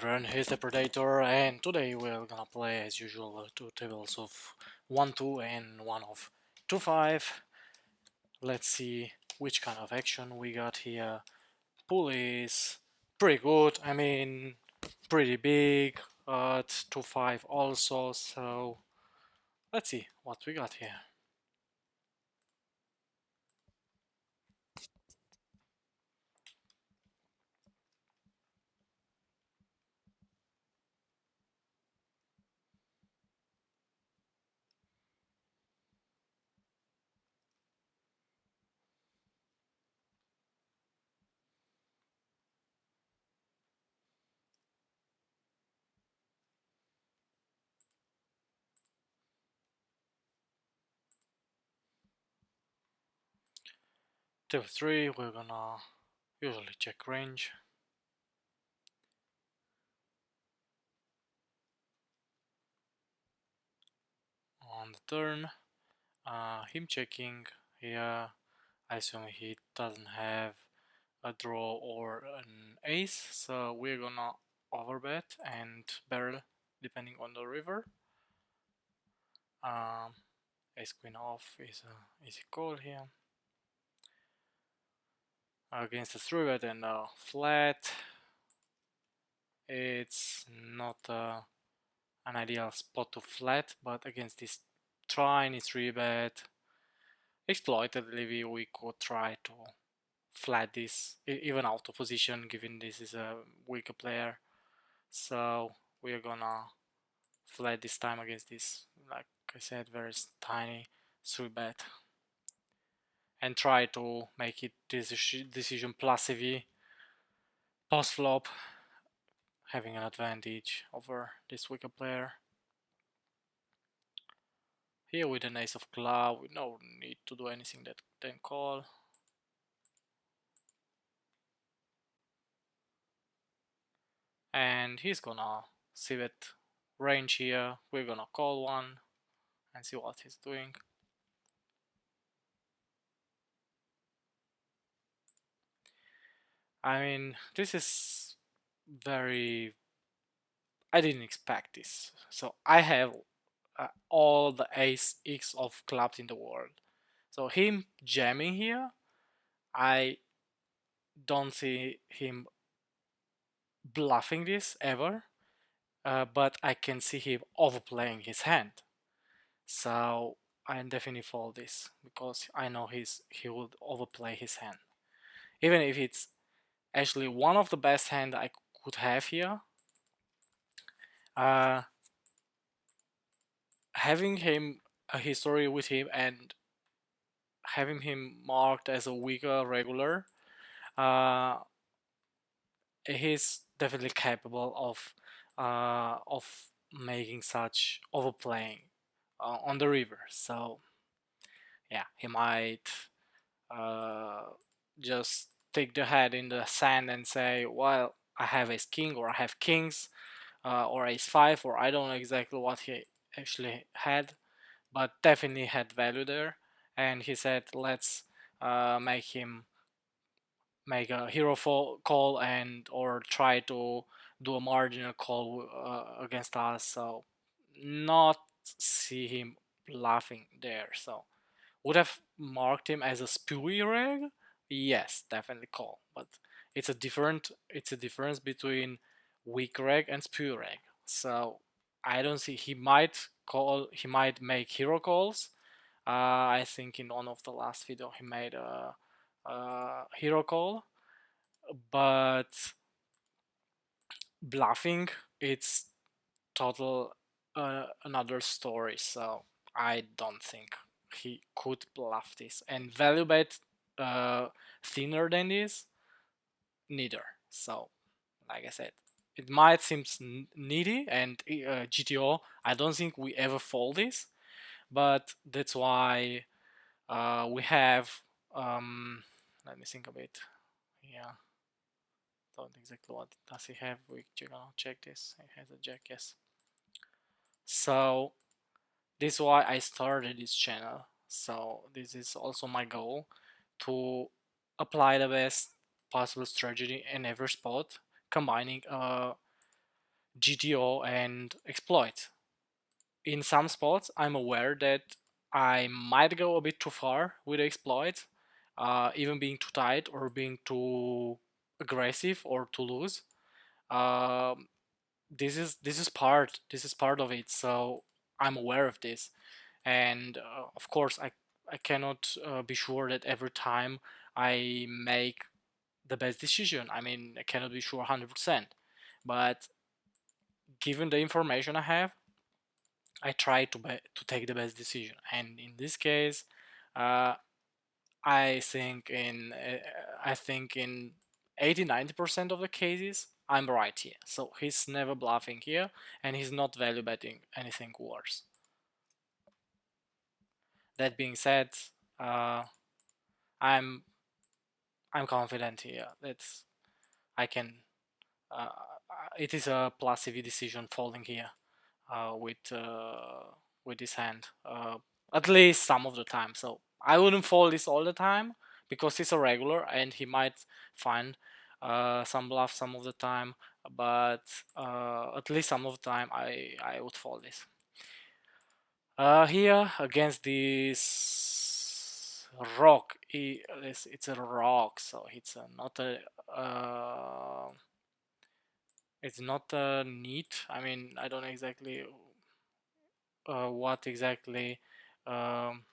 everyone, here's the Predator, and today we're gonna play as usual two tables of 1-2 and one of 2-5. Let's see which kind of action we got here. Pool is pretty good, I mean pretty big, at 2-5 also, so let's see what we got here. Table 3, we're gonna usually check range. On the turn, him checking here. I assume he doesn't have a draw or an ace, so we're gonna overbet and barrel depending on the river. Ace queen off is a easy call here. Against a 3-bet and a flat, it's not an ideal spot to flat, but against this tiny 3-bet, exploitatively we could try to flat this even out of position, given this is a weaker player. So we're gonna flat this time against this, like I said, very tiny 3-bet, and try to make it decision plus EV post flop, having an advantage over this weaker player. Here with an ace of club, we no need to do anything that then call. And he's gonna see that range here. We're gonna call one and see what he's doing. I mean, this is very... I didn't expect this. So I have all the ace x of clubs in the world. So him jamming here, I don't see him bluffing this ever, but I can see him overplaying his hand. So I definitely fold this because I know he would overplay his hand. Even if it's actually one of the best hand I could have here, having him a history with him and having him marked as a weaker regular, he's definitely capable of making such overplaying on the river. So yeah, he might just take the head in the sand and say, well, I have ace king, or I have kings, or ace 5, or I don't know exactly what he actually had, but definitely had value there. And he said, let's make him make a hero call and or try to do a marginal call against us. So not see him bluffing there. So would have marked him as a spewy reg. Yes, definitely call. But it's a difference between weak reg and spewy reg. So I don't see... he might call, he might make hero calls. I think in one of the last video he made a hero call, but bluffing, it's total another story. So I don't think he could bluff this, and value bet thinner than this, neither. So like I said, it might seem needy, and GTO, I don't think we ever fold this, but that's why we have let me think a bit. Yeah, don't exactly what does he have. We're gonna check this. He has a jack, yes. So this is why I started this channel. So this is also my goal, to apply the best possible strategy in every spot, combining GTO and exploit. In some spots, I'm aware that I might go a bit too far with the exploit, even being too tight or being too aggressive or too loose. Um, this is part of it, so I'm aware of this, and of course I cannot be sure that every time I make the best decision. I mean, I cannot be sure 100%, but given the information I have, I try to take the best decision. And in this case, uh, I think in uh, I think in 80-90% of the cases I'm right here. So he's never bluffing here, and he's not value betting anything worse. That being said, uh, I'm I'm confident here that I can. Uh, it is a plus CV decision falling here with this hand, at least some of the time. So I wouldn't fold this all the time because he's a regular and he might find some bluff some of the time, but at least some of the time I would fold this. Here against this rock, it's a rock, so it's not neat. I mean, I don't know exactly what exactly um,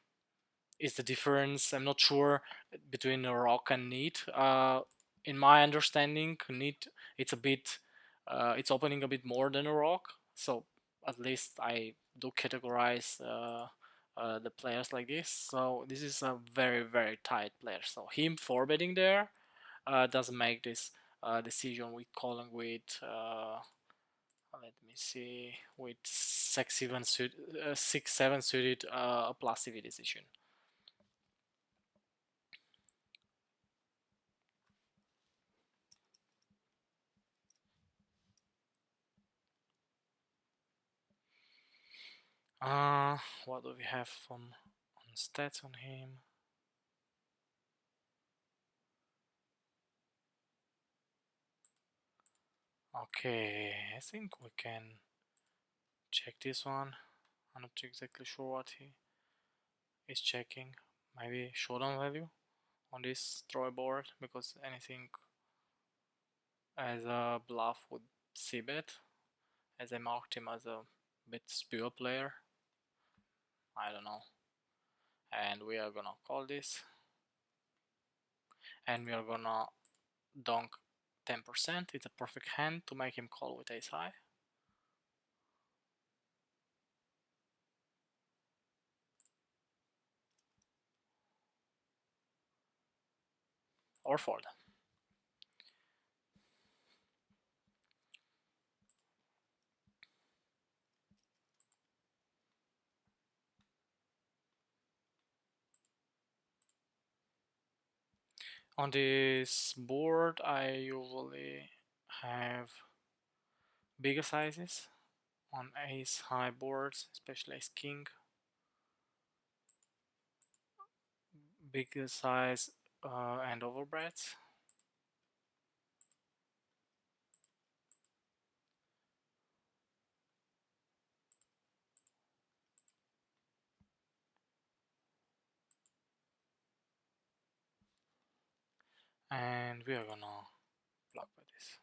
is the difference. I'm not sure between a rock and neat. In my understanding, neat it's a bit it's opening a bit more than a rock. So at least I do categorize the players like this. So this is a very very tight player. So him four betting there doesn't make this decision with calling with let me see with 6 7 suited a plus CV decision. Uh what do we have on stats on him? Okay, I think we can check this one. I'm not exactly sure what he is checking. Maybe showdown value on this throw board because anything as a bluff would see bet, as I marked him as a bit spear player. I don't know. And we are gonna call this, and we are gonna donk 10%. It's a perfect hand to make him call with ace high. Or fold. On this board, I usually have bigger sizes on ace high boards, especially ace king. Bigger size and overbets. And we are gonna block by this.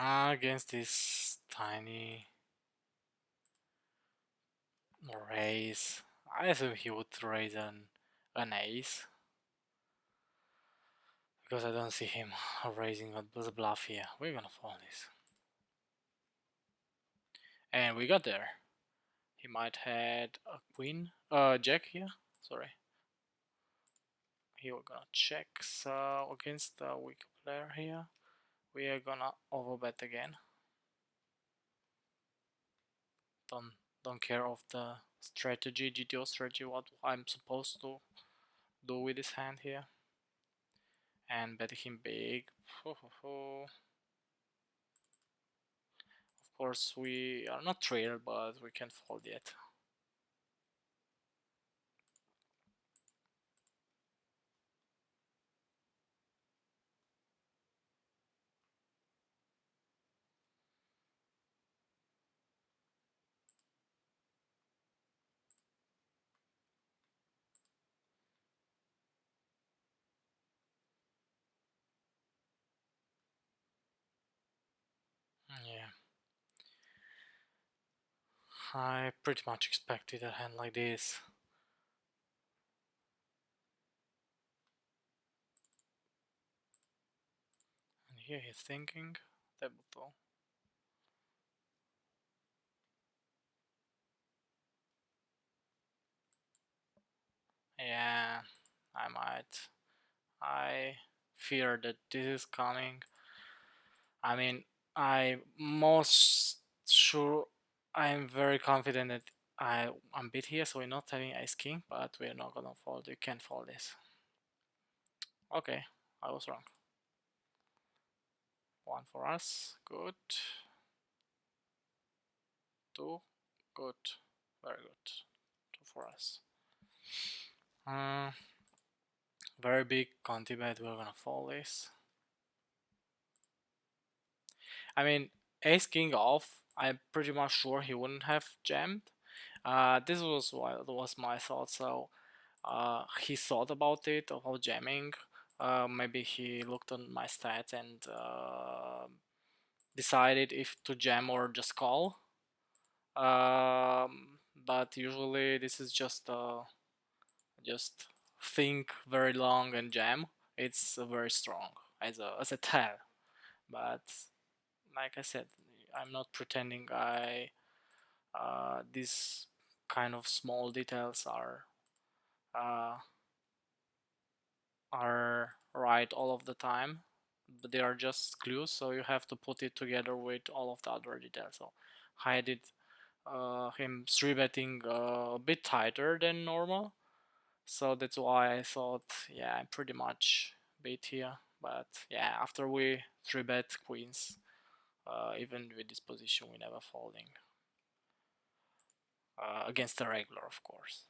Against this tiny raise, I assume he would raise an ace because I don't see him raising a bluff here. We're gonna fold this. And we got there. He might had a queen, jack here. Sorry. Here we're gonna check. So against the weak player here, we are gonna overbet again. Don't don't care of the strategy, GTO strategy, what I'm supposed to do with this hand here. and bet him big. Of course, we are not trail, but we can't fold yet. Yeah, I pretty much expected a hand like this. And here he's thinking, debuto. Yeah, I might. I fear that this is coming. I mean, I most sure I'm very confident that I'm beat here, so we're not having ace king, but we're not gonna fold. You can't fold this. Okay, I was wrong. One for us, good. Two, good, very good. Two for us. Uh, very big Conti bet. We're gonna fold this. I mean, ace king off. I'm pretty much sure he wouldn't have jammed. This was what was my thought. So he thought about it about jamming. Maybe he looked on my stats and decided if to jam or just call. But usually this is just think very long and jam. It's very strong as a tell. But like I said, I'm not pretending I these kind of small details uh, are right all of the time, but they are just clues, so you have to put it together with all of the other details. So I did him 3-betting a bit tighter than normal, so that's why I thought, yeah, I'm pretty much beat here. But yeah, after we 3-bet queens, even with this position, we never folding against a regular, of course.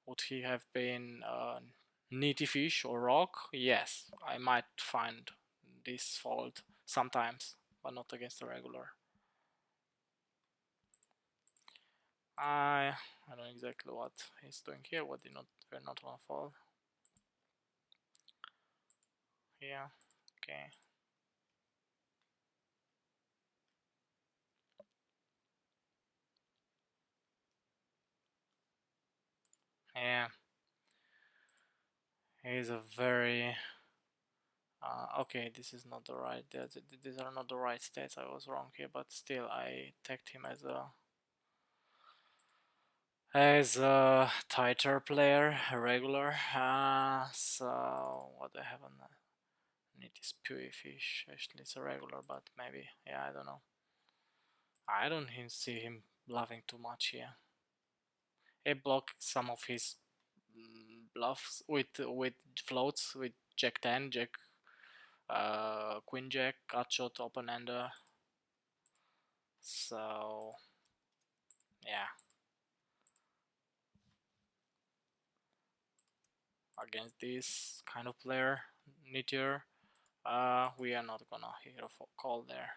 Would he have been nitty fish or rock? Yes, I might find this fault sometimes, but not against a regular. I know exactly what he's doing here. What did not we're not gonna fall. Yeah, okay. Yeah, he's a very okay. This is not the right. These are not the right stats. I was wrong here, but still, I tagged him as a tighter player, a regular. So what I have on it is Pewee Fish. Actually, it's a regular, but maybe, yeah, I don't know. I don't see him bluffing too much here. He blocked some of his bluffs with floats with Jack 10, Jack, Queen Jack, cut shot, open ender. So yeah, against this kind of player, Nitier, we are not gonna hit a call there.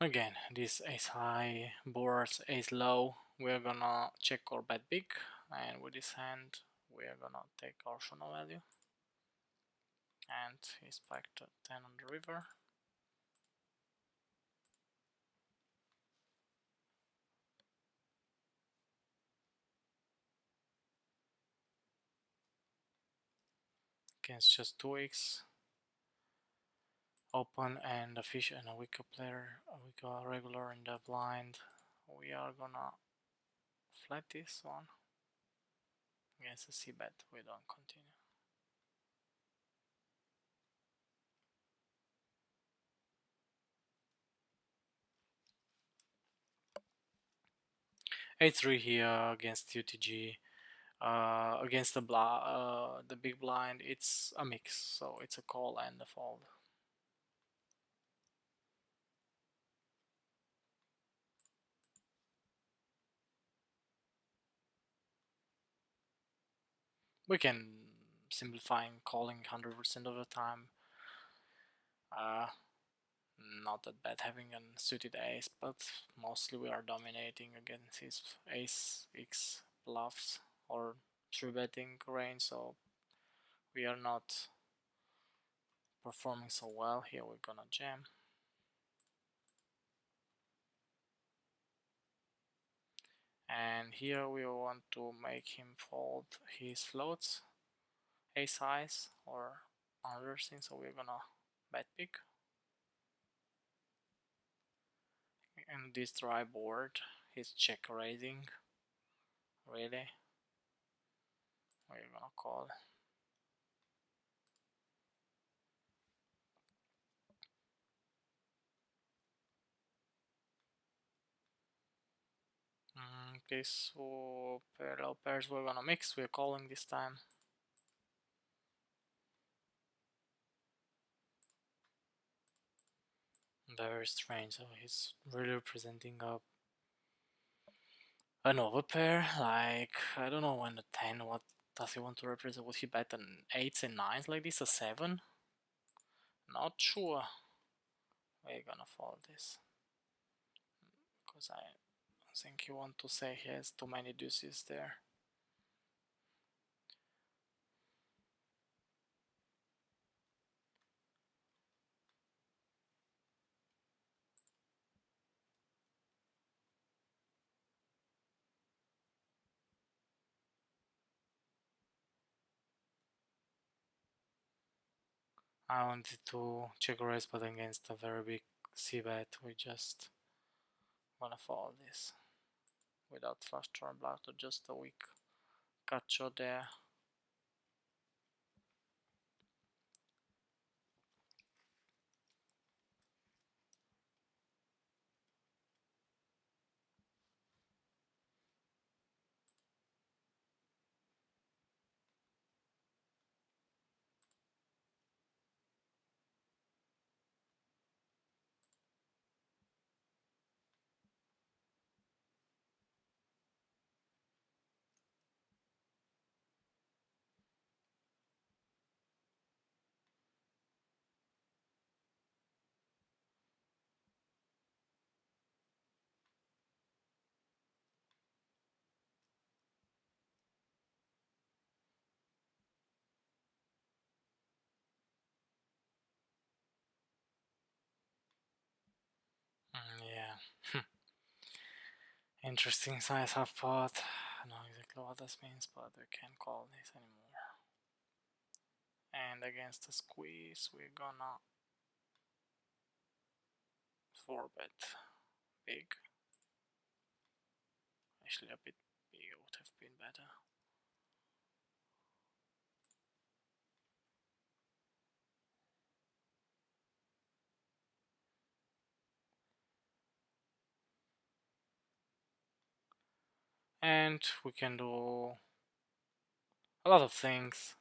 Again, this ace high boards ace low. We're gonna check or bet big, and with this hand, we're gonna take our showdown value. And he's back to 10 on the river. Against just 2x. Open and a fish and a weaker player, a weaker regular in the blind. We are gonna flat this one. Against a c bet, we don't continue. A3 here against UTG. Against the big blind, it's a mix, so it's a call and a fold. We can simplify calling 100% of the time. Uh, Not that bad having a suited ace, but mostly we are dominating against his ace x bluffs or true betting range, so we are not performing so well. Here we're gonna jam. And here we want to make him fold his floats, ace highs or other things, so we're gonna bet big. And this dry board, he's check raising, really. We're gonna call. Okay, so parallel pairs we're gonna mix, we're calling this time. Very strange, so he's really representing an overpair, like, I don't know, when the 10, what does he want to represent? Would he bet an 8s and 9s like this, a 7? Not sure. We're gonna fold this. Because I think you want to say he has too many deuces there. I wanted to check raise, but against a very big c-bet, we just gonna fold this without flush draw bluff, or just a weak cut shot there. Yeah. Interesting size half pot. I don't know exactly what this means, but we can't call this anymore. And against the squeeze, we're gonna 4-bet big. Actually, a bit bigger would have been better. And we can do a lot of things,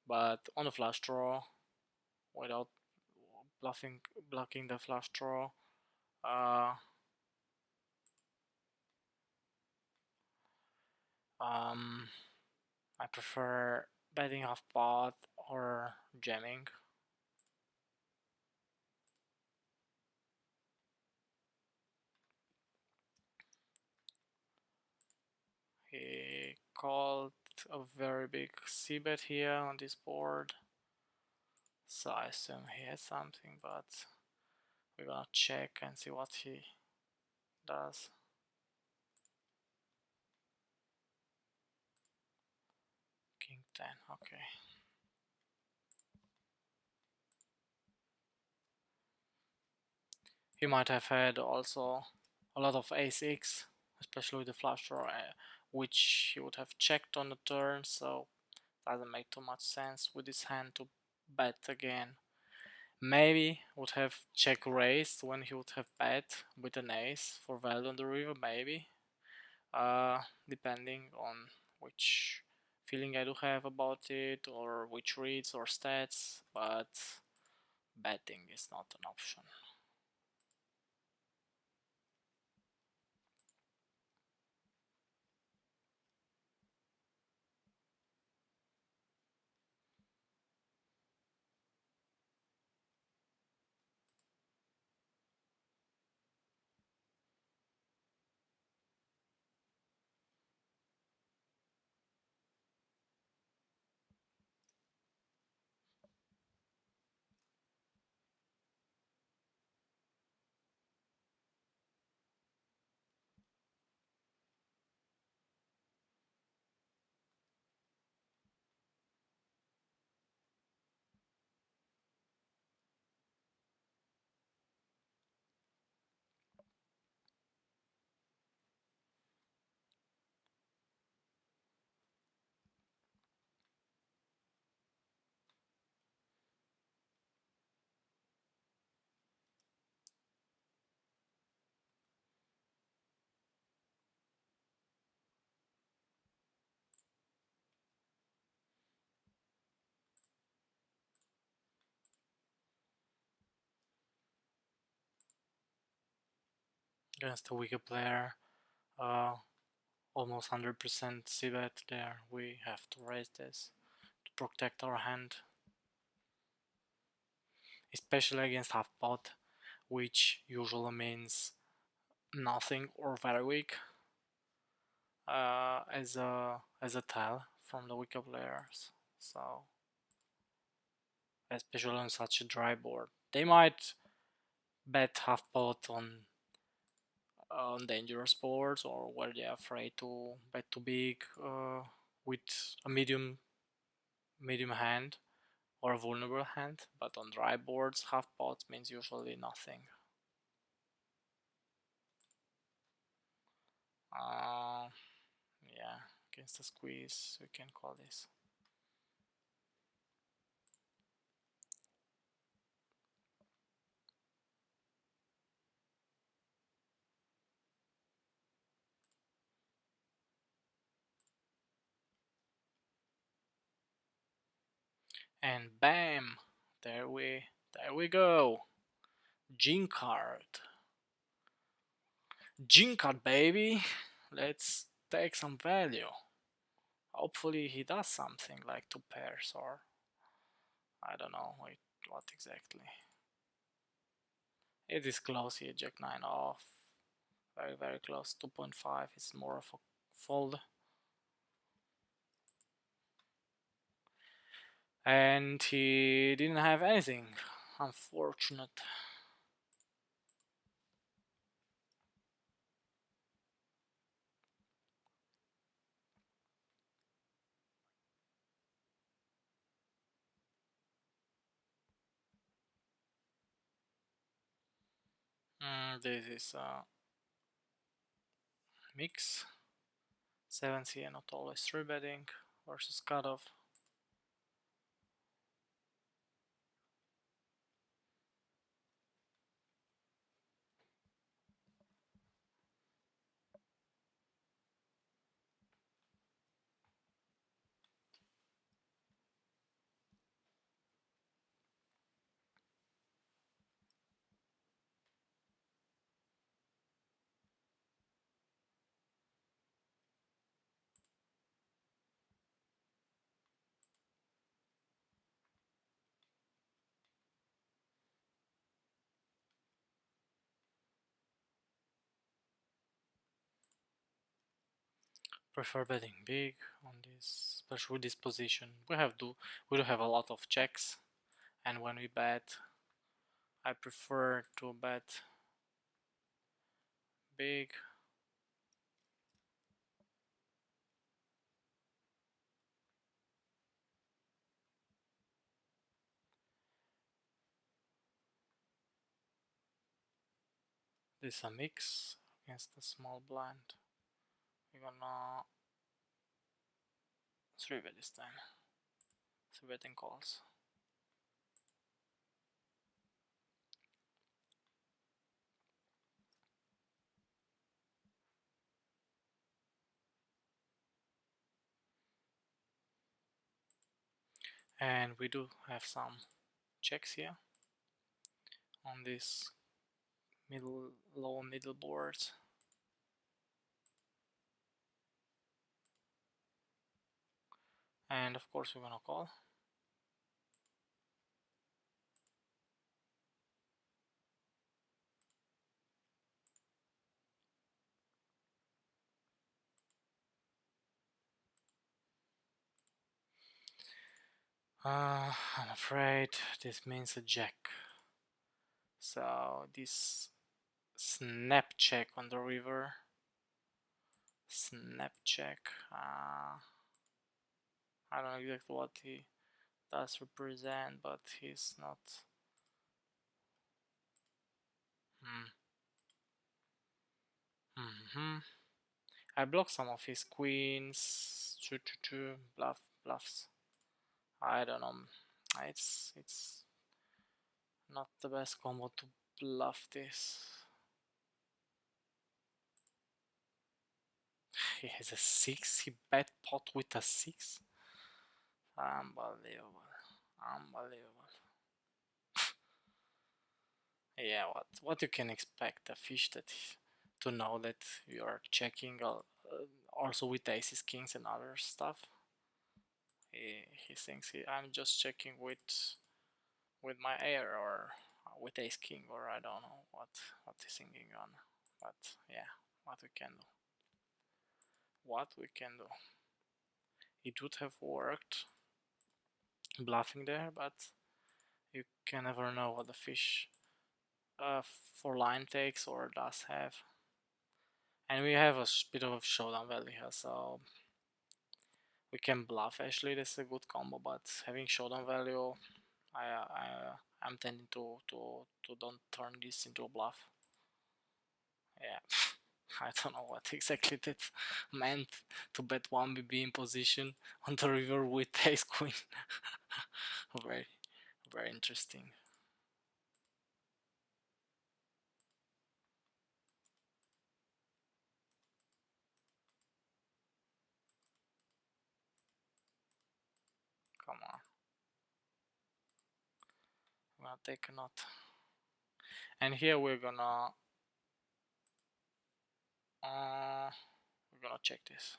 but on the flush draw, without blocking the flush draw, uh, I prefer betting half pot or jamming. called a very big c-bet here on this board. So I assume he has something, but we're gonna check and see what he does. King 10, okay. He might have had also a lot of ace-x, especially with the flush draw, which he would have checked on the turn, so doesn't make too much sense with his hand to bet again. Maybe would have check raised when he would have bet with an ace for value on the river, maybe. Depending on which feeling I do have about it, or which reads or stats, but betting is not an option. Against a weaker player, almost 100% c-bet there. We have to raise this to protect our hand, especially against half pot, which usually means nothing or very weak, as a tell from the weaker players. So especially on such a dry board, they might bet half pot on dangerous boards, or where they're afraid to bet too big with a medium hand or a vulnerable hand, but on dry boards half pot means usually nothing. uh, yeah, against a squeeze we can call this. And bam, there we go. Gene card. Gene card, baby. Let's take some value. Hopefully he does something like two pairs, or I don't know what exactly. It is close here, Jack 9 off. Very, very close. 2.5 is more of a fold. And he didn't have anything. Unfortunate. This is a mix. 7C, not always 3-betting versus cutoff. Prefer betting big on this, especially with this position. We do have a lot of checks, and when we bet, I prefer to bet big. This is a mix against the small blind. We're gonna 3-bet this time. 3-betting calls. And we do have some checks here on this low middle board. And of course we're gonna call. I'm afraid this means a jack. So this snap check on the river. Snap check. I don't know exactly what he does represent, but he's not. Hmm. Mm-hmm. I block some of his queens. Bluffs. I don't know. It's not the best combo to bluff this. He has a 6. He bet pot with a 6. Unbelievable. Unbelievable. Yeah, what you can expect a fish that to know that you are checking also with aces, kings, and other stuff. He thinks I'm just checking with my air or with ace king, or I don't know what he's thinking on. But yeah, what we can do. What we can do. It would have worked bluffing there, but you can never know what the fish for line takes or does have. And we have a bit of showdown value here, so we can bluff. Actually, this is a good combo, but having showdown value, I'm tending to don't turn this into a bluff. Yeah, I don't know what exactly that meant, to bet 1 BB in position on the river with ace queen. Very, very interesting. Come on, I'm gonna take a note. And here uh, we're gonna check this.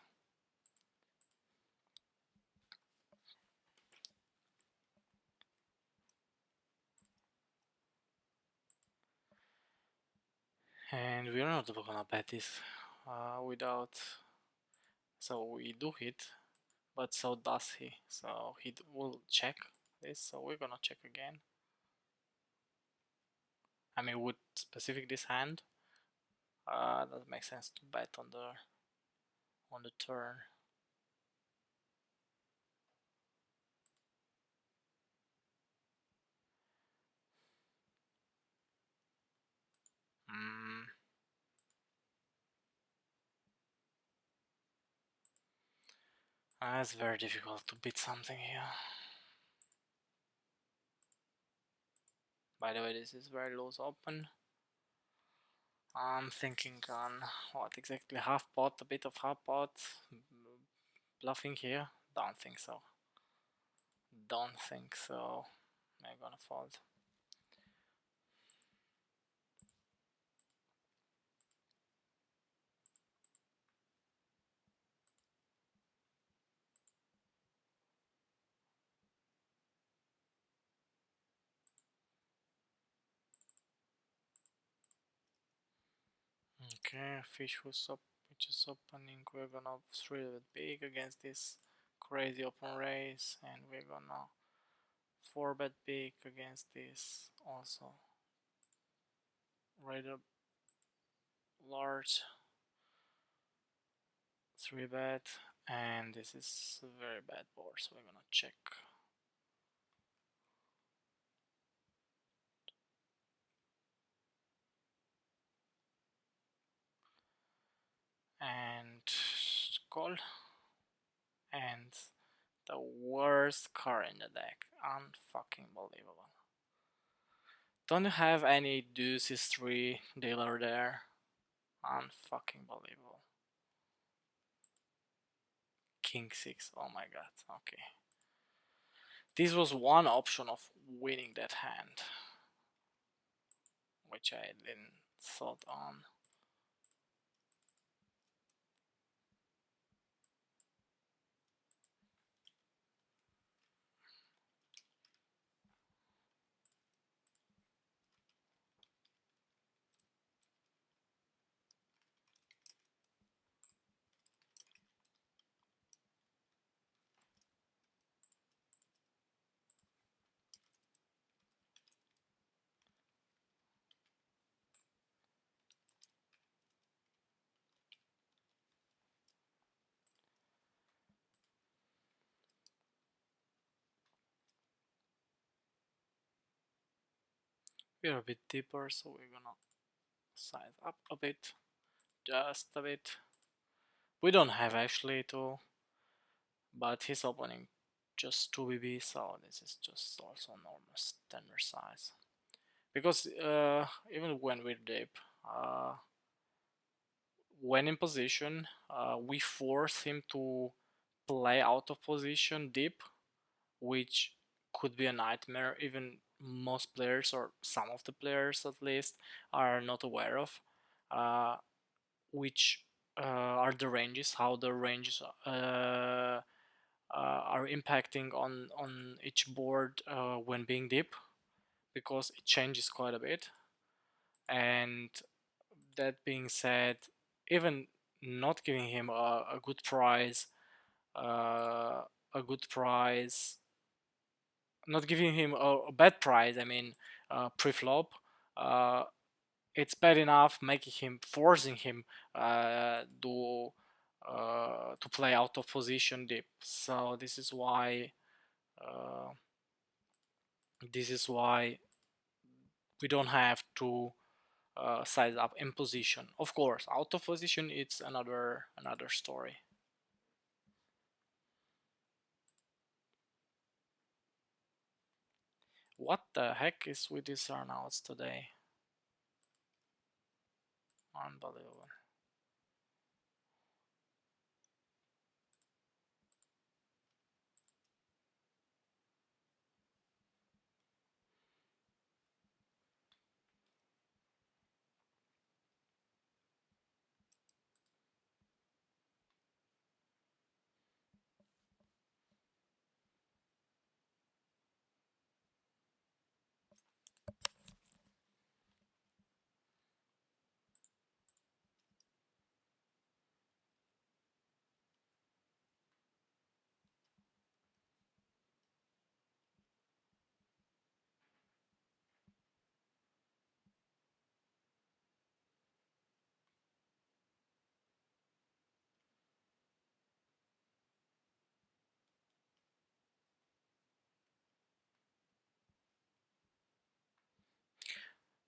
And we're not gonna bet this without. So we do hit, but so does he. So he will check this. So we're gonna check again. I mean, with specific this hand, that makes sense to bet on the turn. Mm. It's very difficult to beat something here. By the way, this is very loose open. I'm thinking on what exactly, half pot, a bit of half pot, bluffing here. Don't think so. Don't think so. I'm gonna fold. Okay, fish was up which is opening. We're gonna 3-bet big against this crazy open raise, and we're gonna 4-bet big against this also rather large 3-bet, and this is a very bad board, so we're gonna check. And call, and the worst card in the deck, unfucking believable. Don't you have any deuces 3 dealer there? Unfucking believable. King 6, oh my god, okay. This was one option of winning that hand, which I didn't thought on. We're a bit deeper, so we're gonna size up a bit, just a bit. We don't have actually to, but he's opening just 2 BB, so this is just also normal standard size. Because even when we're deep, when in position, we force him to play out of position deep, which could be a nightmare. Even most players, or some of the players at least, are not aware of, which are the ranges, how the ranges are impacting on each board when being deep, because it changes quite a bit. And that being said, even not giving him a good prize, uh, a good prize, not giving him a bad prize, I mean, pre-flop, uh, it's bad enough making him, forcing him to play out of position deep. So uh, this is why we don't have to size up in position. Of course, out of position it's another story. What the heck is with these earnouts today? Unbelievable.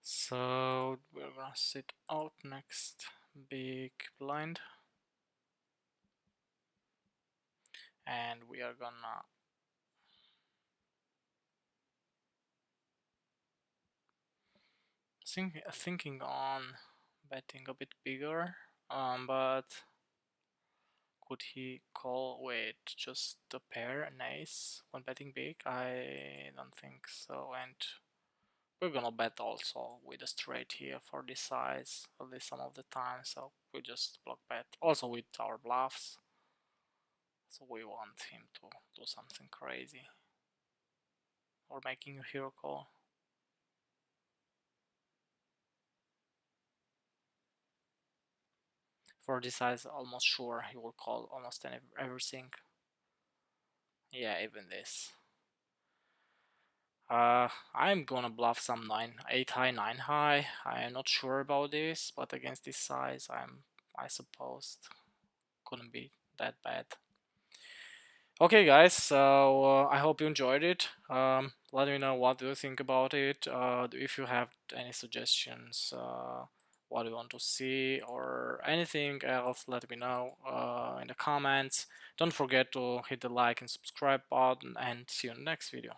So we're gonna sit out next big blind, and we are gonna thinking on betting a bit bigger, but could he call with just the pair and ace when betting big? I don't think so, and we're gonna bet also with a straight here for this size, at least some of the time, so we just block bet, also with our bluffs, so we want him to do something crazy, or making a hero call. For this size, almost sure he will call almost everything. Yeah, even this. I'm gonna bluff some 8 high, 9 high. I am not sure about this, but against this size, I suppose couldn't be that bad. Okay, guys. So I hope you enjoyed it. Let me know what do you think about it. If you have any suggestions, what do you want to see, or anything else, let me know in the comments. Don't forget to hit the like and subscribe button, and see you in the next video.